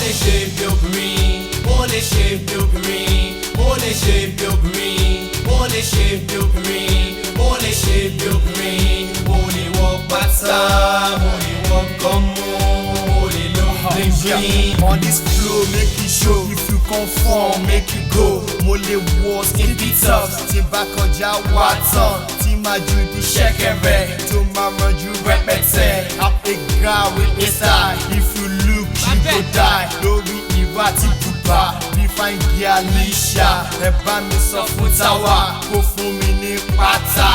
lè ṣe bí obìnrin, mo lè ṣe bí obìnrin, mo lè ṣe bí obìnrin, mo lè ṣe bí obìnrin, mo lè ṣe bí obìnrin, mo lè wọ pátá, mo lè wọ gọ́mù, mo lè lo bling bling. On this flow, make you show. If you conform, make you go. Mo lè wọ skin beat up, tí bá kọjá wá tán. Tí máa ju di ṣẹ̀kẹ̀rẹ̀, tó máa mọ̀jú rẹpẹtẹ. I'm a guy with a style. If you look, you go die. Lórí ìwà àti bùbá, bí fine girl Alicia. Ẹ bá mi sọ fún Táwa, kó fún mi ní pátá.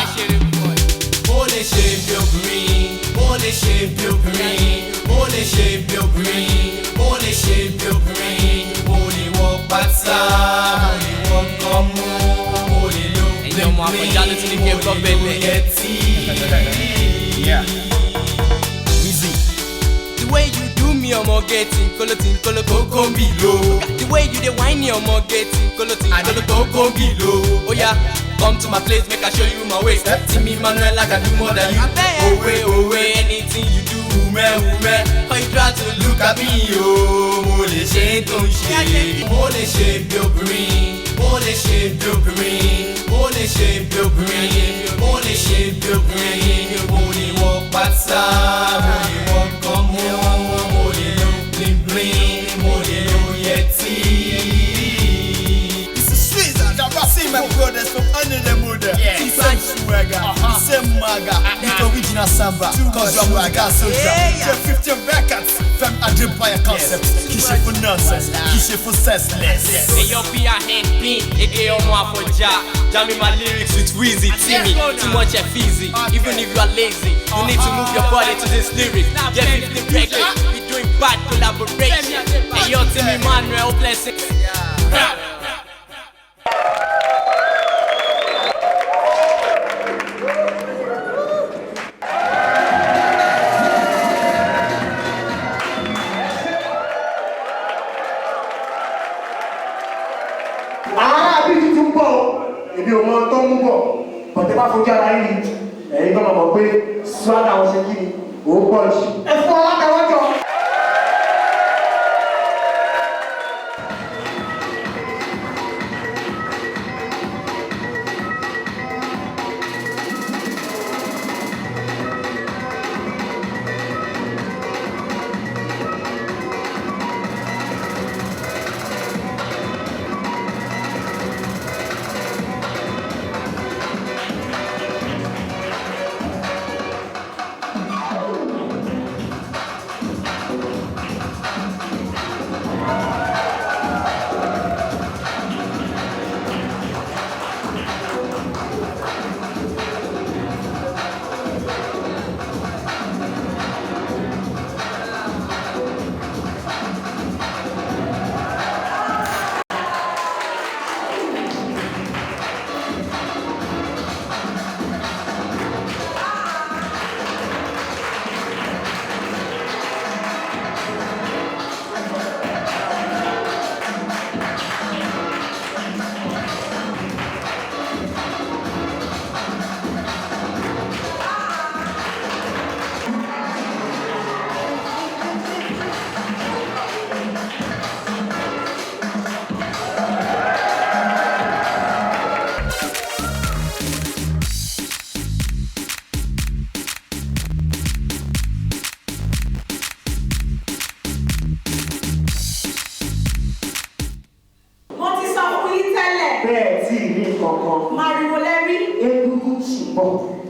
Mo lè ṣe bí obìnrin, mo lè ṣe bí obìnrin, mo lè ṣe bí obìnrin, mo lè ṣe bí obìnrin, mo lè wọ pátá, mo lè wọ gọ́mù, mo lè lo bling bling, mo lè lo yẹtí. The way you do me, I'm getting colotin, colo go below. The way you dey whine me, I'm getting colotin, colo go below. Oh yeah, come to my place, make I show you my ways. See me, Manuel, I can do more than you. Oh way, anything you do, woman. How you try to look at me, oh, mo lè ṣe tó ń ṣe. Mo lè ṣe bí obìnrin, mo lè ṣe bí obìnrin, mo lè ṣe bí obìnrin, mo lè ṣe bí obìnrin, mo lè wọ pátá, mo lè wọ gọ́mù, mo lè lo bling bling, mo lè lo yẹtí. This is sweet, I see my brothers from under the mother. Same swagger, same maga, the original samba. Cause I'm maga soldier. 15 records from Adebayo concept. Kishe for nonsense, kishe for senseless. Hey yo, be a hand pin, aka ọmọ Afọ̀njá. Jamming my lyrics with Weezy, Timmy, too much easy. Even if you are lazy, you need to move your body to this lyric. Get 15 records, we doing bad collaboration. Hey yo, Timmy Manuel, blessing. Àbí tuntun bọ̀ èmi ò mọ tó ń bọ̀ bọ̀dé bá fojú ara yìí ẹ̀yin gbọ́dọ̀ mọ̀ pé swagger àwọn ṣe kí ni ó pọ̀ jù. Ẹ fún ọ látẹwọ́jọ.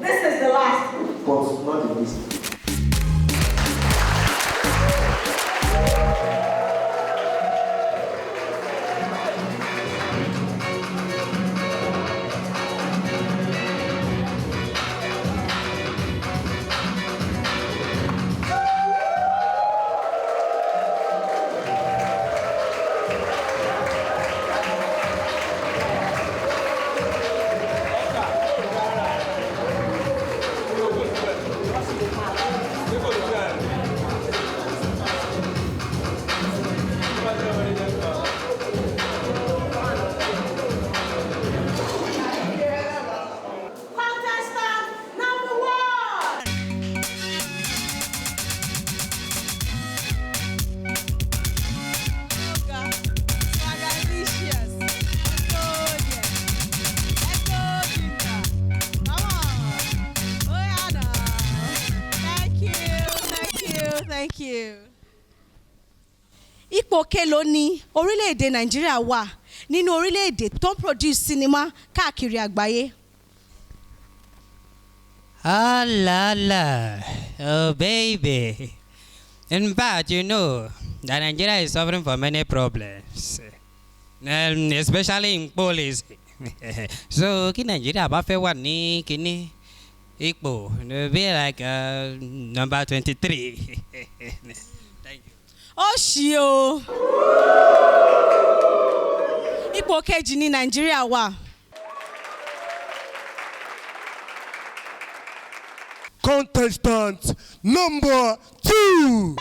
This is the last. But not the least. Thank you. Ipò kélòó ni orílẹ̀-èdè Nàìjíríà wà nínú orílẹ̀-èdè tó ń produce cinema káàkiri àgbáyé? Ah la la, oh baby. In fact, you know that Nigeria is suffering from many problems, especially in policy. So, kí Nigeria bá fẹ́ wà ní kíní ipò, be like number 23. Thank you. Ó ṣí o. Ipò kejì ni Nàìjíríà wà. Contestant number 2.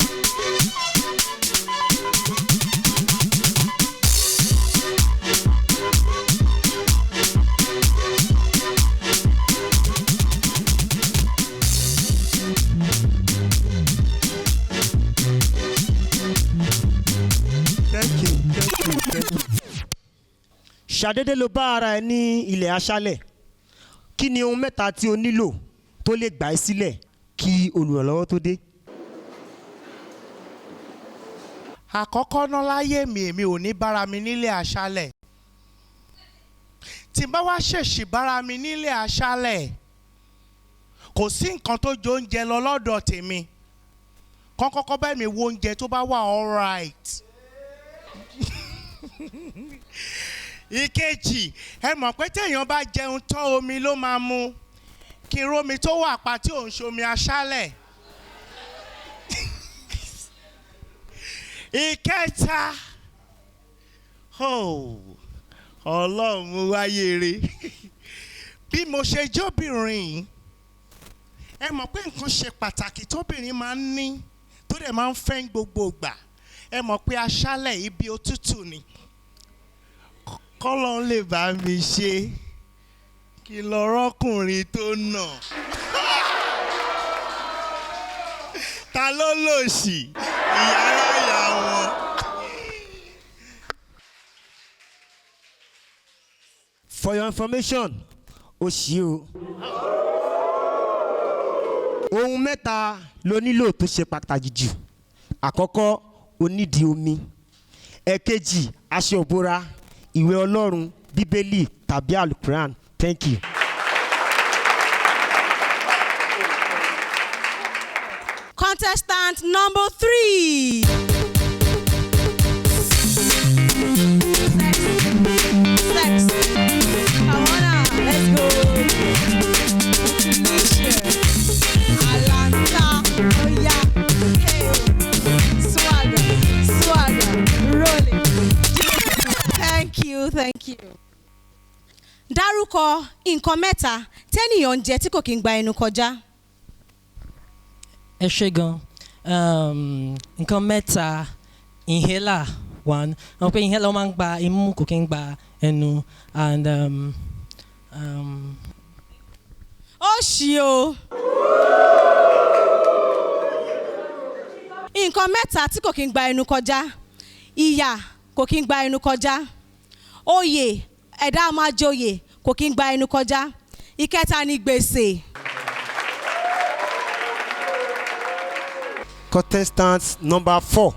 Ṣàdédé ló bá ara ẹ ní ilẹ̀ aṣálẹ̀. Kí ni ohun mẹ́ta tí o nílò tó lè gbà ẹ́ sílẹ̀ kí olùrànlọ́wọ́ tó dé? Àkọ́kọ́ náà láyé mi èmi ò ní bára mi nílé aṣálẹ̀. Tí n bá wá ṣèṣì bára mi nílé aṣálẹ̀, kò sí nǹkan tó jẹ oúnjẹ lọ lọ́dọ̀ tèmi. Kọ́kọ́kọ́ bẹ́ẹ̀ mi wo oúnjẹ tó bá wà all right. Ìkejì, ẹ mọ̀ pé téèyàn bá jẹun tán omi ló máa mu. Kí n rómi tó wà pa tí ò ń ṣomi aṣálẹ̀. Ìkẹta, Ọlọ́run mú wáyé re. Bí mo ṣe jóbìnrin, ẹ mọ̀ pé nǹkan ṣe pàtàkì tóbìnrin máa ń ní tó dẹ̀ máa ń fẹ́ gbogbo ìgbà. Ẹ mọ̀ pé aṣálẹ̀ ibi òtútù ni. Kọ́lọ́n lè bá mi ṣe kí lọ rọ́kùnrin tó nà. Ta ló lòṣì? Ìyá láyà wọn. For your information, o ṣí o. Ohun mẹ́ta ló nílò tó ṣe pàtàkì jù. Àkọ́kọ́, o nídìí omi. Ẹ̀kejì, aṣọ ìbora, ìwé Ọlọ́run, Bíbélì tàbí Alukuran. Thank you. Contestant number 3. Sex. Come on now, let's go. Alanta, oh yeah, hey, swagger, rolling. Thank you. Dárúkọ nǹkan mẹ́ta tẹ́nìyàn ń jẹ tí kò kí ń gba ẹnu kọjá. Ẹ ṣé gan. Nǹkan mẹ́ta, inhaler one. Wọ́n pé inhaler máa ń gba imú kò kí ń gba ẹnu and Ó ṣí o. Nǹkan mẹ́ta tí kò kí ń gba ẹnu kọjá. Ìyà kò kí ń gba ẹnu kọjá. Oyè ẹ̀dá máa joyè kò kí ń gba ẹnu kọjá. Ìkẹta ni gbèsè. Contestant number 4.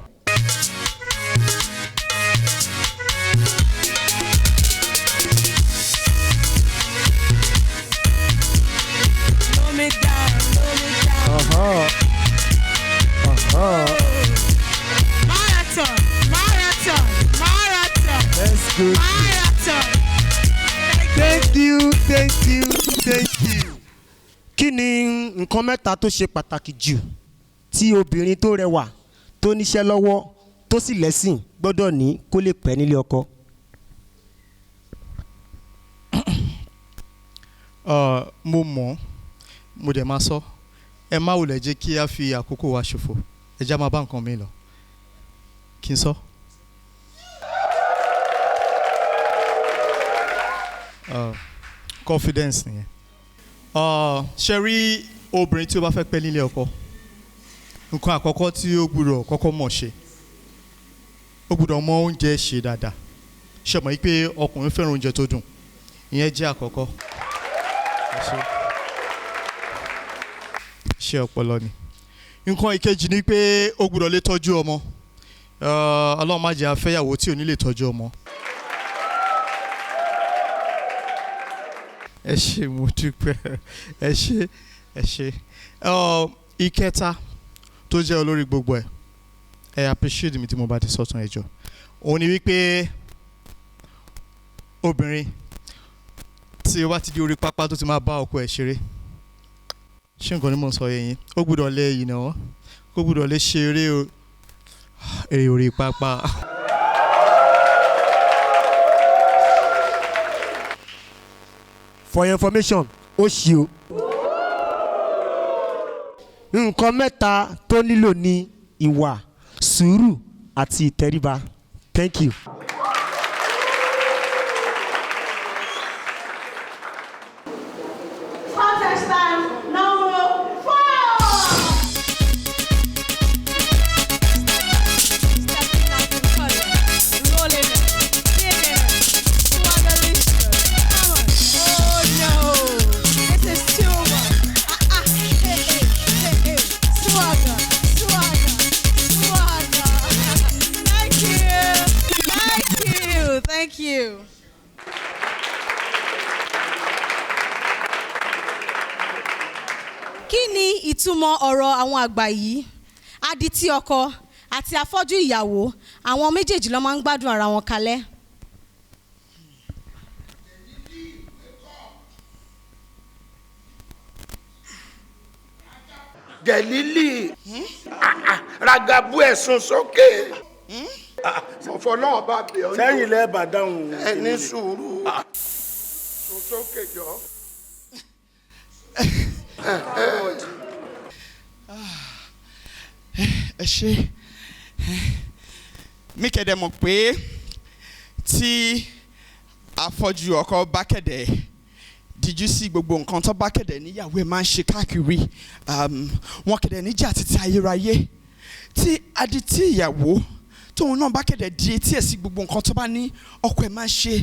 Marathon. That's good. Marathon. Thank you. Kí ni nǹkan mẹ́ta tó ṣe pàtàkì jù tí obìnrin tó rẹwà tó níṣẹ́ lọ́wọ́ tó sì lẹ́sìn gbọ́dọ̀ ní kó lè pẹ́ nílé ọkọ? Mo mọ̀, mo dẹ̀ máa sọ, ẹ má wulẹ̀ jẹ́ kí a fi àkókò wa ṣòfò, ẹ já máa bá nǹkan mi lọ. Kí n sọ? Confidence nìyẹn. Ṣe rí obìnrin tí ó bá fẹ́ pẹ́ nílé ọkọ, nǹkan àkọ́kọ́ tí ó gbúdọ̀ kọ́kọ́ mọ̀ ṣe, ó gbúdọ̀ mọ oúnjẹ ṣe dáadáa. Ṣé mọ̀ pé ọkùnrin fẹ́ràn oúnjẹ tó dùn, ìyẹn jẹ́ àkọ́kọ́. Ṣé ọpọlọ ni. nǹkan ìkejì ni pé ó gbọ́dọ̀ lè tọ́jú ọmọ. Ọlọ́run má jẹ́ afẹ́yàwó tí ò ní lè tọ́jú ọmọ. Ẹ ṣé mo dúpẹ́. Ẹ ṣé. Ìkẹta tó jẹ́ olórí gbogbo ẹ̀, ẹ appreciate mi tí mo bá ti sọ̀tàn ẹjọ́. Òun ni wípé obìnrin tí ó bá ti di orí pápá tó ti máa bá ọkọ ẹ̀ ṣeré, ṣé nǹkan ni mo ń sọ yẹn, ó gbọ́dọ̀ lè ó gbọ́dọ̀ lè ṣeré eré orí pápá. For your information, ó ṣí o. Nǹkan mẹ́ta tó nílò ní ìwà, sùúrù àti ìtẹríba. Thank you. Contestant number 4. Stepping out in color, rolling it, digging it, swagalicious. Come on. Oh no, this is too much. Hey. Swagger. Thank you. Kí ni ìtumọ̀ ọ̀rọ̀ àwọn àgbà yìí? Adití ọkọ àti afọ́jú ìyàwó, àwọn méjèèjì ló máa ń gbádùn ara wọn kalẹ̀. Jẹ̀lílì ragabu ẹ̀sùn sókè. Mọ̀fọ́ náà bá bẹ̀ ọ́. Sẹ́yìn lẹ́ẹ̀bà dáhùn. Ẹni sùúrù. Sùn sókè jọ. Ẹ ṣé. Mi kẹ̀dẹ̀ mọ̀ pé tí afọ́jú ọkọ bá kẹ̀dẹ̀ díjú sí gbogbo nǹkan tó bá kẹ̀dẹ̀ níyàwó ẹ̀ máa ń ṣe káàkiri, wọn kẹ̀dẹ̀ níjà títí ayérayé. Tí adití ìyàwó tóun náà bá kẹ̀dẹ̀ di etí ẹ̀ sí gbogbo nǹkan tó bá ní ọkọ ẹ̀ máa ń ṣe,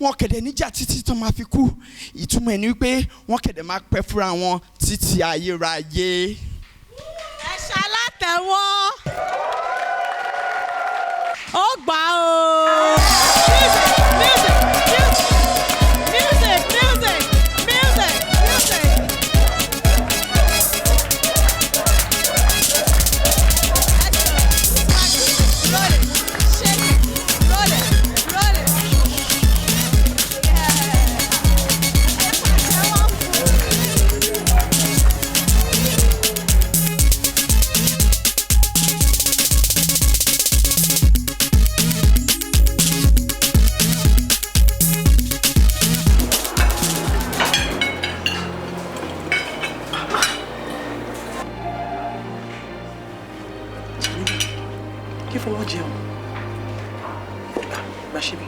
wọn kẹ̀dẹ̀ níjà títí tó máa fi kú. Ìtumọ̀ ẹ̀ ni wípé wọn kẹ̀dẹ̀ máa pẹ́ fúnra wọn títí ayérayé. Ẹ ṣalátẹ̀wọ́. Ó gbà o. Kí fọwọ́ jẹun? Gbà ṣe bí.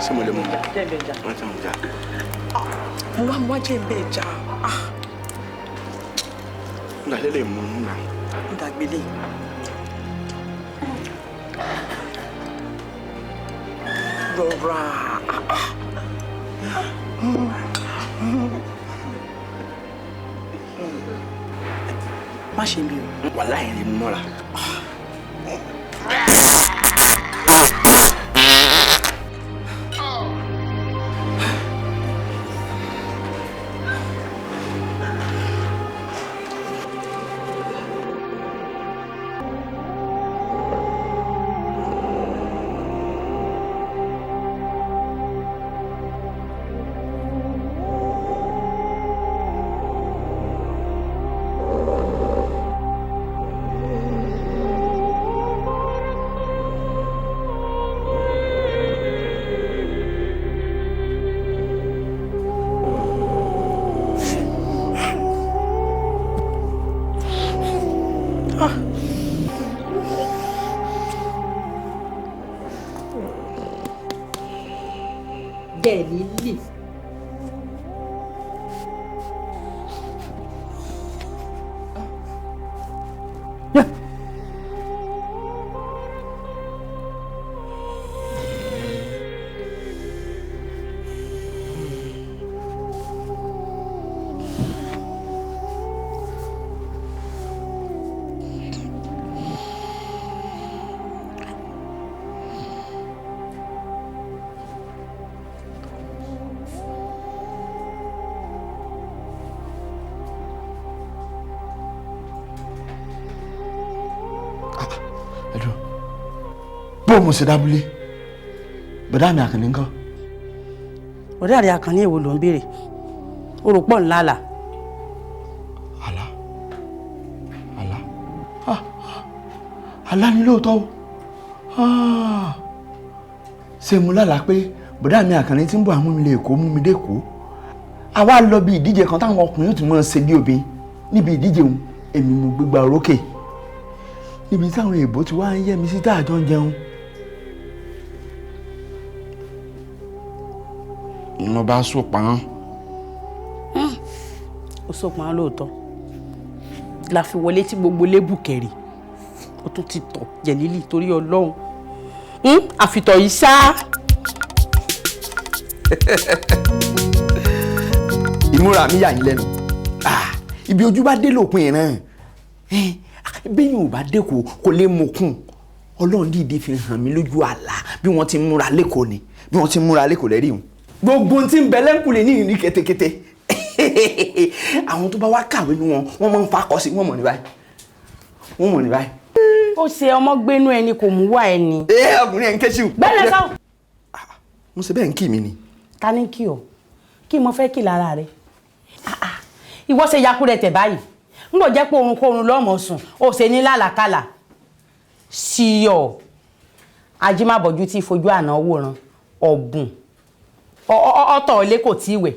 Ṣé mo lè mú un? Jẹ́ ìbẹ̀ jà. Wọ́n ti mú jà. Mo wá jẹ́ ìbẹ̀ jà. Nígbà tí lè mú un náà. Ìdàgbélé. Rọra. Má ṣe mi o. Wàláhì lè mú mọ́ra. mo ṣe dábúlé bọ̀dá mi Àkànní ńkọ́. Ọ̀rẹ́ rẹ̀ Àkànní èwo ló ń béèrè? O rò pọ̀ ńlá là. Àlá ni lóòótọ́ o. Ṣé mo lálàá pé bọ̀dá mi Àkànní tí ń bọ̀ àmú mi lè kó mú mi dé kó. A wá lọ bí ìdíje kan táwọn ọkùnrin tún máa ń ṣe bí obìnrin. Níbi ìdíje òun èmi mo gbégbá orókè. Níbi táwọn èèbó ti wá ń yẹ́ mi sí tá àjọ ń jẹun. Mo bá sòpá hàn. Ó sòpá hàn lóòótọ́. La fi wọlé tí gbogbo lébù kẹrì. Ó tún ti tọ̀ Jẹ̀lílì torí Ọlọ́run. Àfitọ̀ yìí ṣá. Ìmúra mi yà yín lẹ́nu. Ibi ojú bá dé lópin ìran. Bẹ́yìn ò bá dé kò lè mọ̀kùn. Ọlọ́run dìde fi hàn mí lójú àlá bí wọ́n ti múra lẹ́kọ̀ọ́ ni. Bí wọ́n ti múra lẹ́kọ̀ọ́ lẹ́rí hùn. Gbogbo tí ń bẹ lẹ́kùnlé ní ìrìn kẹ́tẹ́kẹ́tẹ́. Àwọn tó bá wá kàwé ní wọ́n máa ń fakọ sí wọ́n mọ̀ ní báyìí. Wọ́n mọ̀ ní báyìí. Ó ṣe ọmọ gbénú ẹni kò mú wá ẹni. Ọkùnrin ẹ̀ ń kẹ́sì. Bẹ́ẹ̀ sọ. Mo ṣe bẹ́ẹ̀ ń kí mi ni. Ta ni kí ọ? Kí mo fẹ́ kí lára rẹ? Ìwọ ṣe yakurẹ tẹ̀ báyìí. N kò jẹ́ pé orun kórun lọ́mọ sùn. Ó ṣe ní lálàkàlà. Ṣíyọ̀. Ajímàbọ̀jú tí fojú àná wòran. Ọ̀bùn. Ọ̀tọ̀ ilé kò tí ì wẹ̀.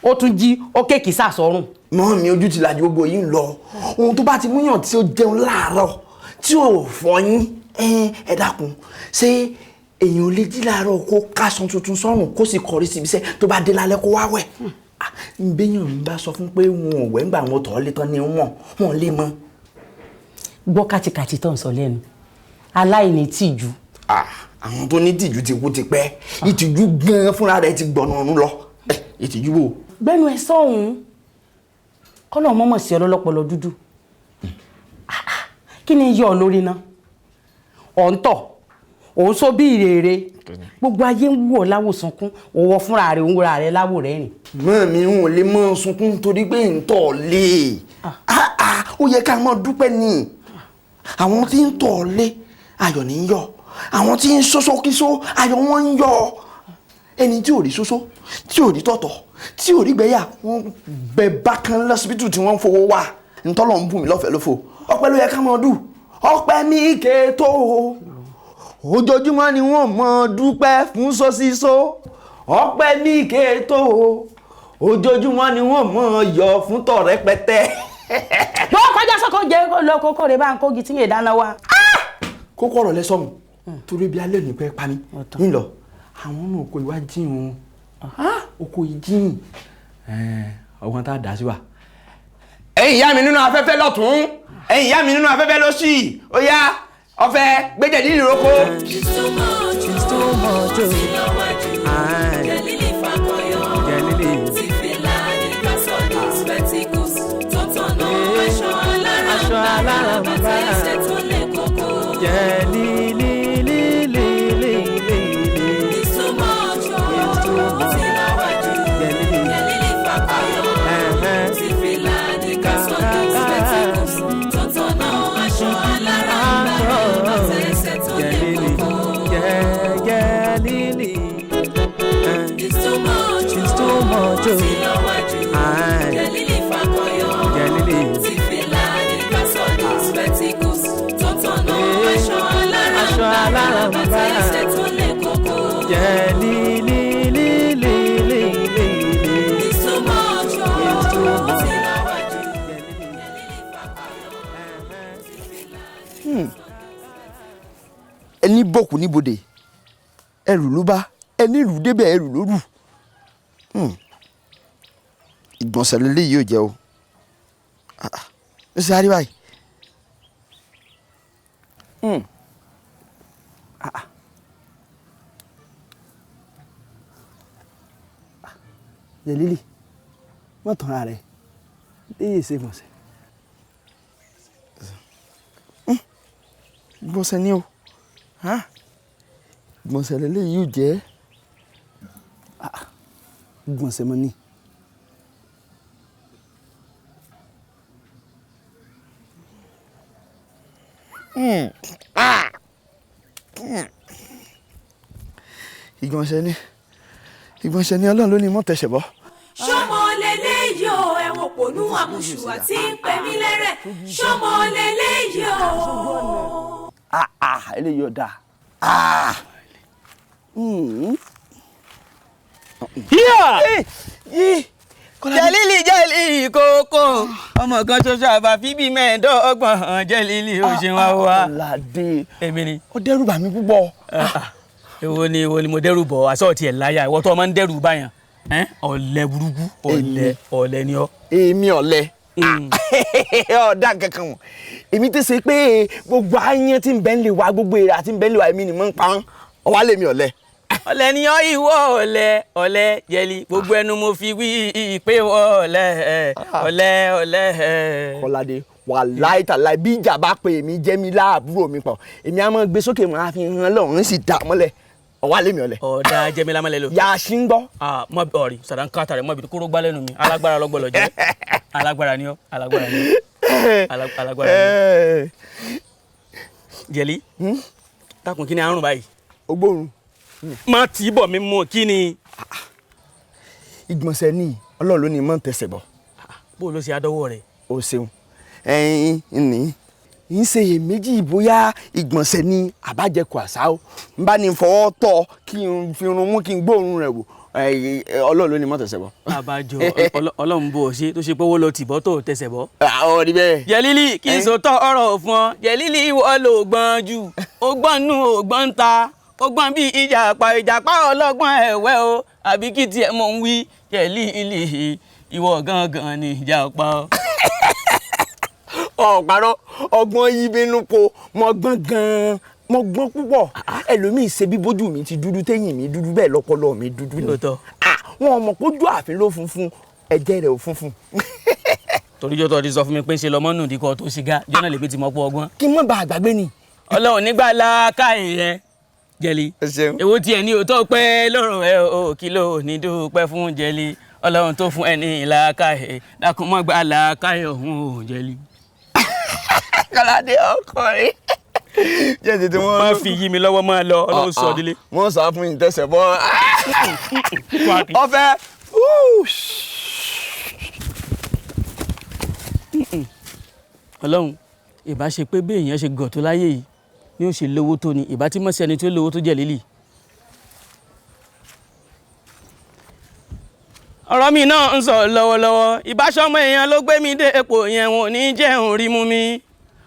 Ó tún jí ó kéèkì sàsọ́rùn. Mọ́ mi ojú ti làjú gbogbo yìí ń lọ. Ohun tó bá ti múyàn tí ó jẹun láàárọ̀ tí ò fọyín ẹ dákun ṣé èèyàn ò lè jí láàárọ̀ kó káṣan tuntun sọ́rùn kó sì kọrí síbi iṣẹ́ tó bá dé lálẹ́ kó wá wẹ̀. Béèyàn mi bá sọ fún pé wọn ò wẹ̀ ńgbà wọn tọ̀ ọ́ létán ni wọn lè mọ. Gbọ́ kàtìkàtì tó ń sọ lẹ́nu aláìní tìjú. Àwọn tó ní tìjú ti kú ti pẹ́ ìtìjú gan-an fúnra rẹ̀ ti gbọ̀nà ọ̀run lọ. Ìtìjú wo? Gbẹ́nu ẹ sọ́hun kọ́nà mọ́mọ́ sí ọlọ́pọlọ dúdú. Kí ni yọ lórí náà? Ọ̀ǹtọ̀ òun só bí ìrèrè gbogbo ayé ń wọ̀ láwò sunkún òwò fúnra rẹ̀ òun wúra rẹ̀ láwò rẹ̀ rìn. Mọ́ mi ò lè mọ́ sunkún torí pé ń tọ̀ lé. Ó yẹ ká mọ́ dúpẹ́ ni. Àwọn tí ń tọ̀ lé ayọ̀ ní yọ. Àwọn tí ń ṣoṣo kíṣó ayọ̀ wọn ń yọ. Ẹni tí ò rí ṣoṣo tí ò rí tọ̀tọ̀ tí ò rí gbẹ́yà wọ́n bẹ bákan lọ́sibítù tí wọ́n ń fowó wà ntọ́lọ̀ ń bù mí lọ́fẹ̀ẹ́ lófo. Ọpẹ́ ló yẹ ká mọ́ dùn. Ọpẹ́ mi kètò ojoojúmọ́ ni wọ́n mọ̀ dúpẹ́ fún sọ́sísó. Ọpẹ́ mi kètò ojoojúmọ́ ni wọ́n mọ̀ yọ̀ fún tọ̀rẹ́pẹtẹ. Bọ́ kọjá sọ́kọ́ jẹ́ lọ kókó rẹ̀ bá ń kógi tí yè dáná wa. Kókó ọ̀rọ̀ lẹ́sọ̀mù torí bí alẹ́ ní pẹ́ pa mí nílọ àwọn náà oko ìwá jíìn oko ìjíìn ọgbọ́n tá a dá sí wa. Ẹ̀yin ìyá mi nínú afẹ́fẹ́ lọ́tún ẹ̀yin ìyá mi nínú afẹ́fẹ́ lósì ó yá ọ̀fẹ́ gbẹ́jẹ̀ ní ìrókò. Aṣọ alárànbarà ẹni bọ̀kù níbodè ẹrù ló bá ẹni ìlú débẹ̀ ẹrù ló rù. Ìgbọ̀nsẹ̀ lélẹ́ yìí ò jẹ́ o ó sì á rí báyìí. Jẹ̀lílì wọ́n tàn ara rẹ̀ léyìí ṣe gbọ̀nsẹ̀. Gbọ̀nsẹ̀ ni o gbọ̀nsẹ̀ lélẹ́ yìí ò jẹ́ gbọ̀nsẹ̀ mọ́ ni. ìgbọ̀nsẹ̀ ni Ọlọ́run ló ní mọ́ tẹ̀sẹ̀ bọ́. ṣọmọ lélẹ́yìí o ẹ̀wọ̀n pònú àmúṣù àti pẹ̀mí lẹ́rẹ̀ ṣọmọ lélẹ́yìí o. eléyìí ọ̀dà. Jẹ̀lílì kókó ọmọ kan ṣoṣo àbàfí bíi mẹ́ẹ̀ẹ́dọ́gbọ̀n Jẹ̀lílì ó ṣe wá wá. Ọ̀làdé èmi ni. ó dẹ́rù bà mí púpọ̀. èwo ni mo dẹ́rù bọ̀ aṣọ tiẹ̀ láyà ìwọ tó ọmọ ń dẹ́rù báyàn ọ̀lẹ burúkú ọ̀lẹ ni ọ́. èmi ọ̀lẹ ọ̀dà kankan wọn èmi ti ṣe pé gbogbo ayé tí ń bẹ ń lè wá gbogbo èrè àti ń bẹ ń lè wá èmi ni mo ń pa wọn ọwọ́ àlè mi ọ̀lẹ. ọ̀lẹ ni ọ́ ìwọ ọ̀lẹ Jẹ̀lí gbogbo ẹnu mo fi wí pé ọ̀lẹ. Kọ́ládé wàláì tàláì bí ìjà bá pe èmi jẹ́ mi láàbúrò mi pọ̀ èmi á mọ̀ gbé sókè mọ́ àfihàn lọ́run sì dà mọ́lẹ̀ ọwọ́ àlè mi ọ̀lẹ. ọ̀dà jẹ́mi lámọ́lẹ̀ lò. yà á sí ń gbọ́. mọ ọ̀rì sàdánkátà rẹ̀ mọ ibi kóró gbá lẹ́nu mi alágbára lọ́gbọ̀lọ̀ jẹ́ alágbára ni ọ́ alágbára ni ọ́. Jẹ̀lí dákun kí ni àrùn báyìí. ogbóòrùn. má tì í bọ̀ mi mú kí ni. ìgbọ̀nsẹ̀ ni Ọlọ́run ló ní mọ́ tẹ̀sẹ̀ bọ̀. bó ló ṣe adọ́wọ́ rẹ̀. o ṣeun ní ń ṣe èméjì bóyá ìgbọ̀nsẹ̀ ni àbájẹkù àṣà o n bá ní fọwọ́ tọ́ kí n fi run mú kí n gbóòórùn rẹ̀ wò Ọlọ́run ló ní mọ́ tẹ̀sẹ̀ bọ̀. àbájọ Ọlọ́run bó o ṣe tó ṣe pé owó lọ tìbọ́ tó tẹ̀sẹ̀ bọ́. ọ̀ rí bẹ́ẹ̀. Jẹ̀lílì kí n sòótọ́ ọ̀rọ̀ fún ọ Jẹ̀lílì ìwọ ló gbọ́n jù ó gbọ́n nù ó gbọ́n ta ó gbọ́n bí ìjàpá ọlọ́gbọ́n ẹ̀wẹ́ o àbí kí tiẹ̀ mọ̀ ń wí Jẹ̀lílì ìwọ gangan ni ìjàpá. ọ̀pàrọ̀ ọgbọ́n yìí bínú po mọ gbọ́n gan-an mọ gbọ́n púpọ̀ ẹlòmíì ṣe bí bójú mi ti dúdú téyìn mi dúdú bẹ́ẹ̀ lọ́pọlọ mi dúdú ni wọn mọ̀ pójú àfin ló funfun ẹ̀jẹ̀ rẹ̀ ò funfun. toríjọ́ tó ti sọ fún mi pé ṣe lọ́mọ nù díkọ̀ tó ṣìgá jọ́nà lè fi ti mọ́ pọ̀ ọgbọ́n. kí n má bàa gbàgbé ni. Ọlọ́run nígbà láàkàyè rẹ Jẹ̀lí èwo tiẹ̀ ní òótọ́ pẹ́ lọ́rùn ẹ o kí ló ní dúpẹ́ fún Jẹ̀lí Ọlọ́run tó fún ẹni làákàyè dákun mọ́ gbà làákàyè ọ̀hún ò Jẹ̀lí. Kọ́ládé ọkùnrin jẹ́ tètè wọ́n. má fi yí mi lọ́wọ́ máa lọ Ọlọ́run sọ délé. wọ́n sá fún ìtẹ̀sẹ̀ bọ́. ọ̀fẹ́. Ọlọ́run ìbá ṣe pé bí èèyàn ṣe gọ̀ tó láyé yìí ni ó ṣe lówó tó ni ìbá tí mọ̀ sí ẹni tí ó lówó tó Jẹ̀lílì. ọ̀rọ̀ mi náà ń sọ lọ́wọ́lọ́wọ́ ìbáṣọmọ èèyàn ló gbé mi dé ipò yẹn wọn ò ní jẹun rí mú mi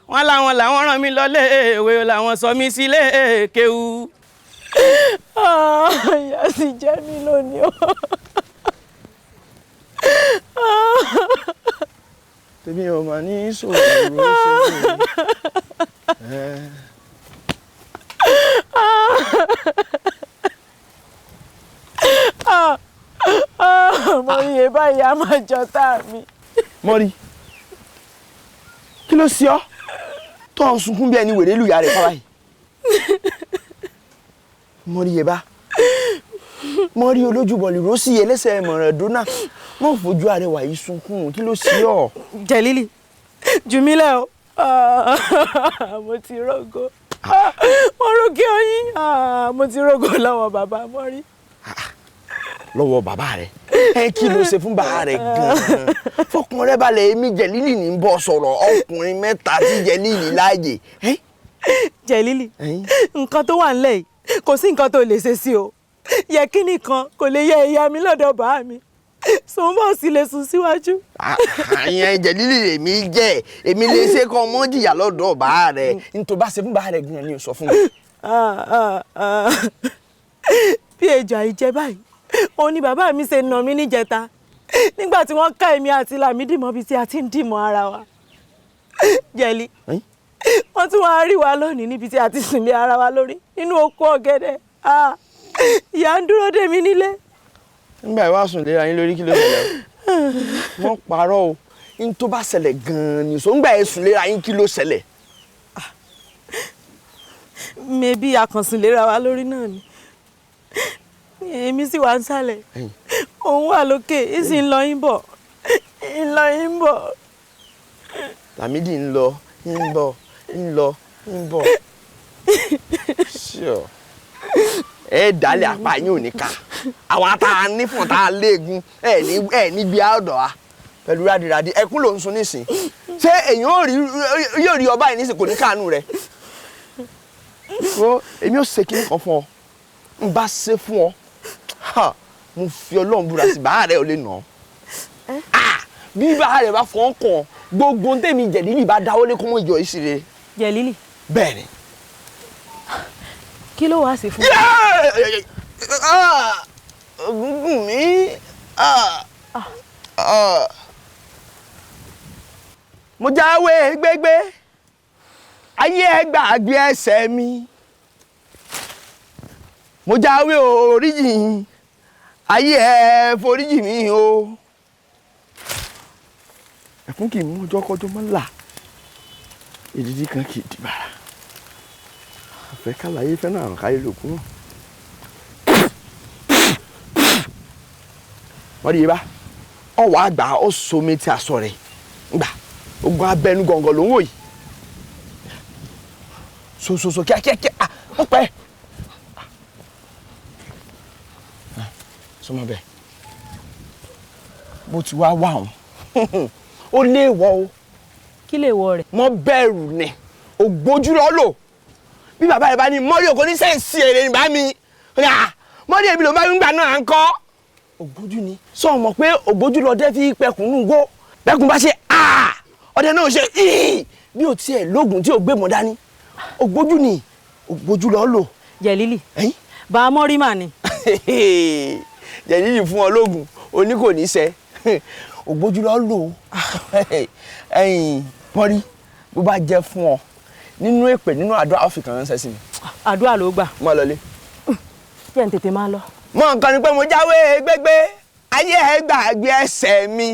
wọn làwọn rán mi lọ léèwé làwọn sọ mí sí léèkéwu. ìyà sì jẹ mí lónìí o. tèmi ò mà ní sòrò ṣe mọ̀rí yé báyìí a máa jọ tá mi. mọ́rí kí ló ṣe ọ́ tó ń sunkún bí ẹni wèrè lùyà rẹ̀ fáwáyì. mọ́rí yé bá mọ́rí olójúbọ̀lì rọ́ọ̀sì ẹlẹ́sẹ̀ Maradona wọ́n fojú arẹwà yìí sunkún kí ló ṣe ọ́. Jẹ̀lílì jù mí lẹ́ o mo ti rògo mo rògì oyin mo ti rògo lọ́wọ́ bàbá mọ́rí. lọ́wọ́ bàbá rẹ̀ kí ló ṣe fún bàbá rẹ̀ gan-an fọkàn rẹ̀ balẹ̀ èmi Jẹ̀lílì ní bọ́ sọ̀rọ̀ ọkùnrin mẹ́ta tí Jẹ̀lílì láàyè. Jẹ̀lílì nǹkan tó wà nílẹ̀ yìí kò sí nǹkan tó lè ṣe sí o yẹ kí nìkan kò lè yẹ ìyá mi lọ́dọ̀ bàá mi sùn bọ́ sí lè sùn síwájú. àyàn Jẹ̀lílì èmi jẹ́ èmi lè ṣe kọ́ ọmọ jìyà lọ́dọ̀ bàá rẹ̀ nítorí bá ṣe fún bàá rẹ̀ gan-an ni o sọ fún mi. bí ejò àìjẹ báyìí òun ni bàbá mi ṣe nà mí níjẹta nígbà tí wọ́n ká èmi àti Lámídì mọ́bi tí a ti ń dìmọ̀ ara wa. Jẹ̀lí wọ́n tún wá rí wa lónìí níbi tí a ti sùn lé ara wa lórí nínú oko ọ̀gẹ̀dẹ̀ ìyá ń dúró dè mí nílé. nígbà yìí wàá sùn léra yín lórí kí ló ṣẹlẹ̀ wọ́n parọ́ o ní tó bá ṣẹlẹ̀ gan-an ni so nígbà yìí sùn léra yín kí ló ṣẹlẹ̀. mẹ́bí akànsùn léra wa lórí náà ni èmi sì wà ń sálẹ̀ òun wà lókè ìsì ń lọ yín bọ̀ ń lọ yín bọ̀. Lámídì ń lọ ń bọ̀ ń lọ ń bọ̀. Sure. Dálẹ̀ apá yín ò ní ká. Àwa tá a ní fún tá a léegun ẹ ní bí àọ̀dọ̀ wa. Pẹ̀lú rádìrádì ẹkún ló ń sun nísìn. Ṣé èèyàn yóò rí ọba yìí nísìn kò ní káànú rẹ̀? Wo èmi ò ṣe kíní kan fún ọ. N bá ṣe fún ọ. Mo fi Ọlọ́run búra sí bàá rẹ̀ ò lè nà. Bí bàá rẹ̀ bá fọ́ kàn gbogbo tèmi Jẹ̀lílì bá dáwọ́ lé kó mọ̀ yọ ìṣirè. Jẹ̀lílì. Bẹ́ẹ̀ni. Kí ló wá sí fún Ògúngún mi. Mo jáwé gbégbé ayé ẹ gbàgbé ẹsẹ̀ mi. Mo jáwé oríjìn ayé ẹ foríjì mi o. Ẹkún kì í mú ọjọ́ kọjọ́ mọ́ là. Ìdídí kan kì í dìbàrà. Àfẹ́ kálàyé fẹ́ náà káyé lòkun náà. Wọ́n rí i bá ọwọ́ àgbà ó so mi ti aṣọ rẹ̀ ngbà ogun abẹnú gọ̀ǹgọ̀ ló ń wò yìí. So kíákíá ó pẹ́. Sọmọ bẹ́ẹ̀ bó ti wá wà ọ́n ó léèwọ̀ o. Kí lè wọ rẹ̀? Mo bẹ̀rù ni ògbójú lọ lò bí bàbá rẹ̀ bá ní mọ́rí òkò ní sẹ́ǹsì èrè ní bá mi mọ́rí èmi ló bá ń gbà náà ń kọ́. Ògbójú ni sọ mọ̀ pé ògbójú lọ dẹ́ fi pẹkùn nù gbó pẹkùn bá ṣe ọdẹ náà ṣe bí o tiẹ̀ lóògùn tí o gbé mọ́ dání ògbójú ni ògbójú lọ lò. Jẹ̀lílì bá a mọ́rí mà ni. Jẹ̀lílì fún ọ lóògùn oní kò ní ṣe ògbójú lọ lò mọ́rí bó bá jẹ́ fún ọ nínú èpè nínú àdúrà Áfíríkà ránṣẹ́ sí mi. Àdúrà ló gbà. Mọ́ lọlé. Jẹ́ n tètè máa lọ. Mọ nǹkan ni pé mo jáwé gbégbé ayé ẹ gbàgbé ẹsẹ̀ mi.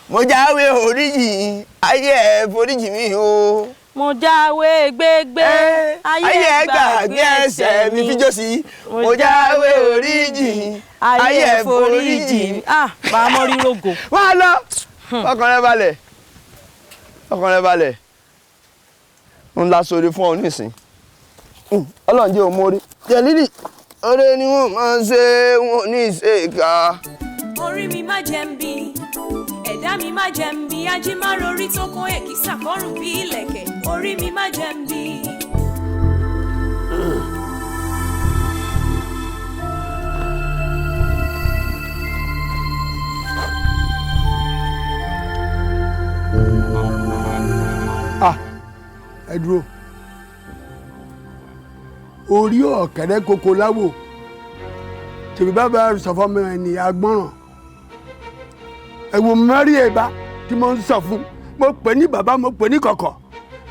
Mo jáwé oríjì ayé ẹ foríjì mi o. Mo jáwé gbégbé ayé ẹ gbàgbé ẹsẹ̀ mi fíjó sí. Mo jáwé oríjì ayé ẹ foríjì mi. Bá a mọ́ rí rògò. Wá lọ ọkàn rẹ balẹ̀ ọkàn rẹ balẹ̀ ń la sórí fún ọ nísìn. Ọlọ́run jẹ́ òmórí Jẹ̀lílì ọ̀rẹ́ ni wọ́n máa ń ṣe wọn ní ìṣèkà. Orí mi má jẹ́ ń bí ẹ̀dá mi má jẹ́ ń bí ají má rorí tó kó èkìsà kọ́rùn bí ìlẹ̀kẹ̀. Orí mi má jẹ́ ń bí. Ẹ dúró orí ọ̀kẹ́rẹ́ koko láwò tèmi bàbá sọ fún mi ẹni agbọ́ràn ẹ̀wò mẹ́rí ẹ̀bá tí mo ń sọ fún mo pè ní bàbá mo pè ní kọ̀kọ̀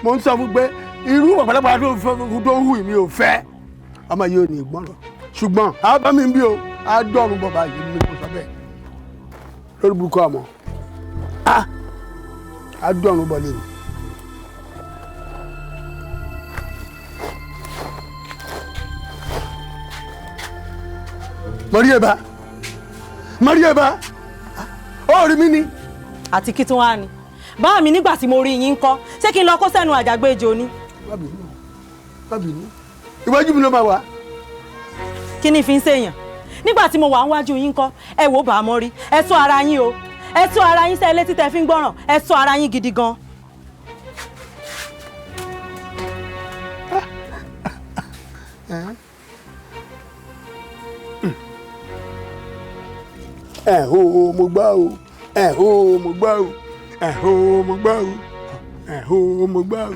mo ń sọ fún pé irú ọ̀pọ̀lọpọ̀ tó ń hù mí ò fẹ́ ọmọ yìí ò ní gbọ́ràn ṣùgbọ́n àbá mi bí o á dọ̀rùn bọ̀bá yìí ní kò sọ bẹ́ẹ̀ lórí burúkú ọmọ á dọ̀rùn bọ̀ lẹ́nu. Marieba ó rí mi ni. Àti kí tún wá ni bá mi nígbà tí mo rí yín kọ́ ṣé kí n lọ kó sẹ́nu àjàgbéjò ni. Má bínú iwájú mi ló máa wà. Kí ni fi ń ṣèyàn nígbà tí mo wà níwájú yín kọ́ ẹ wò bá a mọ́ rí ẹ ṣọ́ ara yín o ẹ ṣọ́ ara yín sẹ́ létí tẹ́ fi ń gbọ́ràn ẹ ṣọ́ ara yín gidi gan. Mo gbá o mo gbá o mo gbá o mo gbá o mo gbá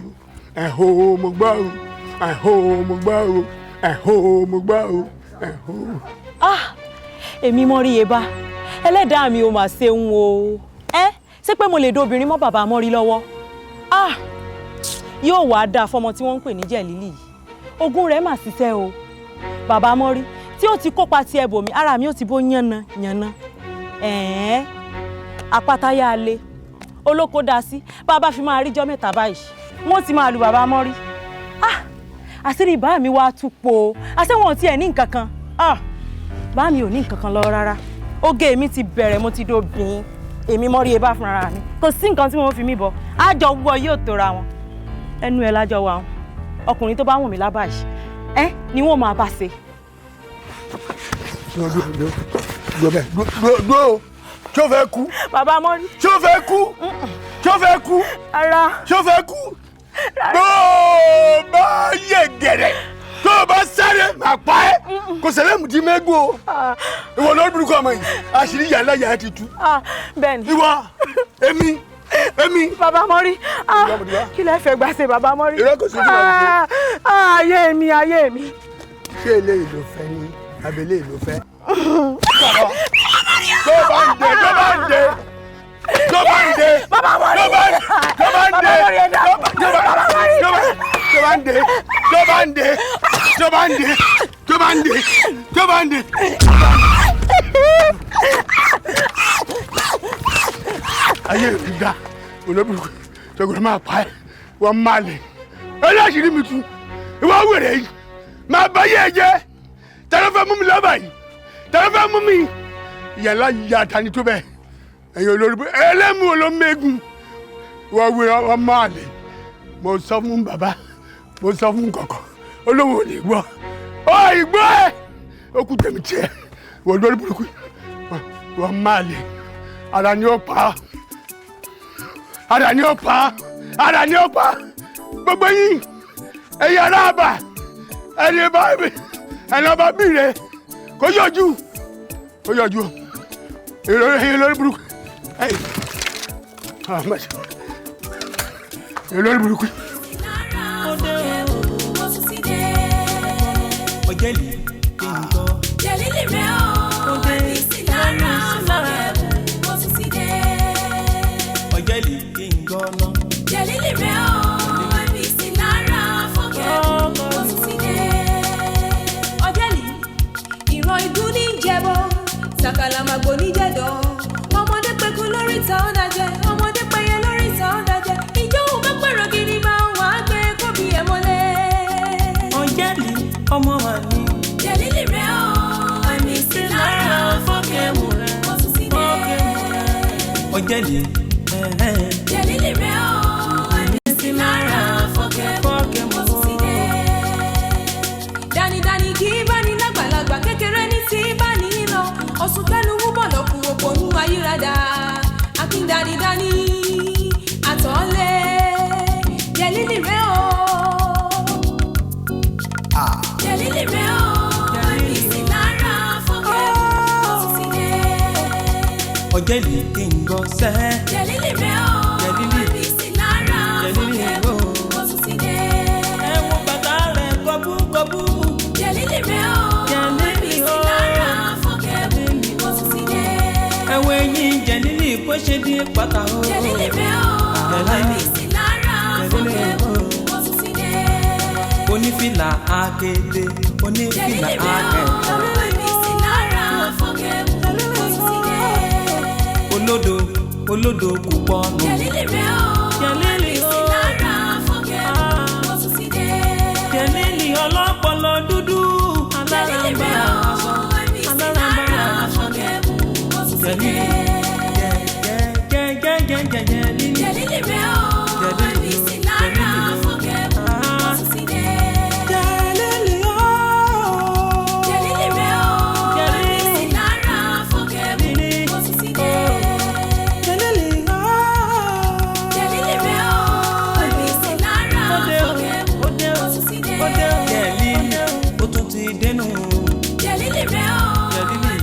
o mo gbá o mo gbá o. Èmi Mọ́ríyebá ẹlẹ́dàá mi ò mà ṣeun o ṣé pé mo lè dobìnrin mọ́ bàbá Mọ́rí lọ́wọ́ yóò wá dáa fọmọ tí wọ́n ń pè ní Jẹ̀lílì yìí ogún rẹ̀ mà ṣiṣẹ́ o bàbá Mọ́rí tí ó ti kópa ti ẹbọ mi ara mi ó ti bó yànnà àpáta yá lé olóko dá sí bàbá fi máa ríjọ́ mẹ́ta báyìí wọ́n ti máa lu bàbá Mọ́rí àṣírí bá mi wá túpọ̀ àṣé wọn ò tiẹ̀ ní nǹkan kan bá mi ò ní nǹkan kan lọ rárá oge mi ti bẹ̀rẹ̀ mo ti dóbìn èmi Mọ́ríyebá fúnra mi kò sí nǹkan tí wọ́n fi mí bọ̀ àjọ wọ yóò tóra wọn ẹnu ẹ̀ lájọ wa wọn ọkùnrin tó bá wù mí lábàáyé ni wọ́n máa bá ṣe. dúró ṣó fẹ́ kú. bàbá mọ́rí. ṣó fẹ́ kú. ṣó fẹ́ kú. ara. ṣó fẹ́ kú. bó o bá yẹ gẹ̀rẹ̀ tó o bá sáré máa pa ẹ́ kò ṣẹlẹ̀ mú ti mẹ́gbó o. ìwọ ló burúkú ọmọ yìí àṣírí yàrá yàrá ti tú. bẹ́ẹ̀ni. ìwọ èmi. bàbá mọ́rí kí lẹ fẹ́ gbà ṣe bàbá mọ́rí. irọ́ kò sí fún wa. ayé mi. ṣé eléyìí ló fẹ́ ní abẹ́lé ló fẹ́. tó bá ń dé. bàbá mọ́rí. ayé mi dá olóbùkún ṣògùn máa pa ẹ́ wọ́n máa lè ẹlẹ́sìn mi tún ìwọ wèrè yìí máa bá yé jẹ́ tẹ́lẹ̀ fẹ́ mú mi lọ́bà yìí tẹ́lẹ̀ fẹ́ mú mi ìyàlá yìí àtàní tó bẹ́ẹ̀ ẹ̀yin olórí ẹlẹ́mu olómẹ́gun wọ́n wèrè wọ́n máa lè mo sọ fún bàbá mo sọ fún kọ̀kọ̀ olówó ò lè gbọ́ ọ ìgbọ́ ẹ̀ ó kú tèmi tiẹ̀ wọ́n lórí burúkú wọ́n máa lè ara ni ó pa gbogbo yín ẹ̀yin aráàbà ẹni bá mi ẹni ọba bí rẹ kó yọjú èyí lórí burúkú èyí lórí burúkú. Ọ̀jẹ̀lì kí n gbọ́. Jẹ̀lílì rẹ̀ ọ́ ẹni sí lára fọ́kẹ́bù mo tún ti dé. Ọ̀jẹ̀lì kí n gbọ́ ná. Jẹ̀lílì rẹ̀ ọ́ ẹni sí lára fọ́kẹ́bù mo tún ti dé. Ọ̀jẹ̀lì ìran igun ní jẹ́bọ́ sàkàlàmàgbò ní jẹ́dọ̀ ọmọdé pẹ̀kú lórí ta ọ́ dájẹ́ ọmọdé pẹ̀yẹ lórí ta ọ́ dájẹ́ ìjọ òun bá pẹ̀rọ gidi máa wà á gbé kóbi ẹ̀ mọ́lẹ̀. Ọ̀jẹ̀lì ọmọ wa ni. Jẹ̀lílì rẹ̀ ọ́ ẹni sí lára fọ́kẹ́wù rẹ̀ mo tún ti dé. Ọ̀jẹ̀lì Jẹ̀lílì rẹ̀ ọ́ ẹni sí lára fọ́kẹ́wù mo tún ti dé. Dánidáni kì í bá ní lágbàlagbà kékeré ní tí bá ní lọ ọ̀sùn pẹ́nu wúbọ̀ lọ́kùn òpònú ayírádà akin dánidáni àtọ́lé Jẹ̀lílì rẹ̀ ọ́. Jẹ̀lílì rẹ̀ ọ́ ẹni sí lára fọ́kẹ́wù mo tún ti dé. Ọ̀jẹ̀lì kí n gbọ́ sẹ́. Jẹ̀lílì rẹ̀ ọ́ ẹni sí lára fọ́kẹ́wù mo tún ti dé. Ẹ wo bàtà rẹ̀ kọ́búkọ́bú. Jẹ̀lílì rẹ̀ ọ́ ẹni sí lára fọ́kẹ́wù mo tún ti dé. Ẹ wo eyín Jẹ̀lílì kó ṣe bí pátá o. Jẹ̀lílì rẹ̀ ọ́ ẹni sí lára fọ́kẹ́wù mo tún ti dé. Onífìlà akéde onífìlà akẹ́kọ̀ọ́. olódo kò pọnù. Jẹ̀lílì rẹ̀ ọ́ ẹni sí lára fọ́kẹ́wù mo tún ti dé. Jẹ̀lílì ọlọ́pọlọ dúdú. Jẹ̀lílì rẹ̀ ọ́ ẹni sí lára fọ́kẹ́wù mo tún ti dé.